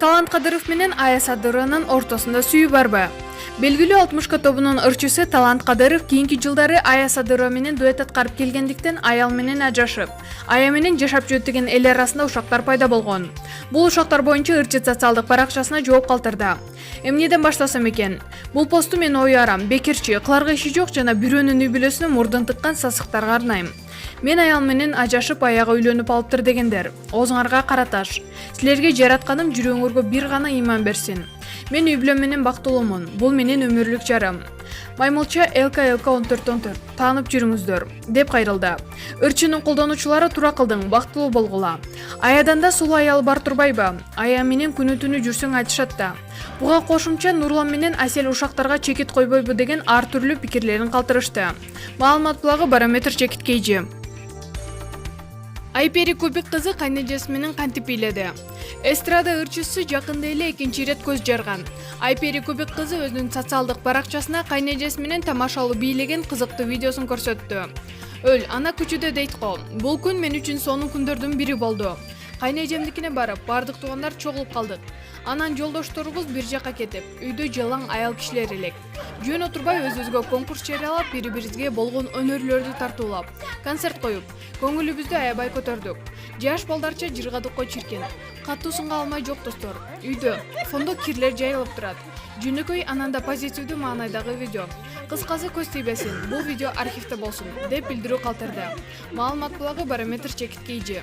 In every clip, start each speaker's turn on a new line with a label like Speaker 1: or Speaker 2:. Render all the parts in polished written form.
Speaker 1: Талант Кадыров менен Ая Садырованын ортосунда сүйүү барбы? Белгилүү 60 тобунун ырчысы Талант Кадыров кийинки жылдары Ая Садырова менен дуэт аткарып келгендиктен аял менен ажырашып, Ая менен жашап жүрөт деген эл арасында ушактар пайда болгон. Бул ушактар боюнча ырчы социалдык баракчасына жооп калтырды. Эмнеден баштасам экен? Бул посту мен оюарам, бекерчи, кыларга иши жок жана бирөөнүн үй бүлөсүнө мурдун тыккан сасыктарга арнайм. Мен аял менен ажырашып, аяга үйлөнүп алыптыр дегендер. Оозуңарга караташ. Силерге жаратканым жүрөгүңөргө бир гана ыйман берсин. Мен үй бүлөм менен бактылуумун. Бул менин өмүрлүк жарым. Маймылча ЛК1414 таанып жүрүңүздөр деп кайрылды. Ырчынын колдонуучулары тура кылдың, бактылуу болгула. Аядан да сулуу аял бар турбайбы? Ая менен күнү түнү жүрсөң айтышат да. Буга кошумча Нурлан менен Асель ушактарга чекит койбойбу деген ар түрлүү пикирлерин калтырышты. Маалымат булагы Барометр чекит кейжи. Айпери Кубик кызы кайнежеси менен кантип бийледи? Эстрада ырчысы жакында эле экинчи ирет көз жарган. Айпери Кубик кызы өзүнүн социалдык баракчасына кайнежеси менен тамашалуу бийлеген кызыктуу видеосун көрсөттү. Өл, ана күчүдө дейт го. Бул күн мен үчүн сонун күндөрдүн бири болду. Кайнежемдикине барып, бардык туугандар чогулуп калдык. Анан жолдошторубуз бир жака кетип, үйдө жалаң аял кишилер элек. Жөн отурбай өзүбүзгө конкурс жарыялап, бири-бирибизге болгон өнөрлөрдү тартуулап, концерт коюп, көңүлүбүздү аябай көтөрдүк. Жаш балдарча жыргадык го чиркен. Катуу сынга алмай жок достор. Үйдө фондо кирлер жайылып турат. Жөнөкөй ананда позитивдүү маанайдагы видео. Кыскасы көз тийбесин, бул видео архивде болсун, деп билдирүү калтырды. Маалымат булагы Барометр чекит кейжи.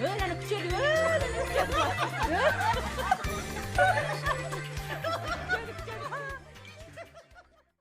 Speaker 1: Öyle küçülüyor, öyle küçülüyor.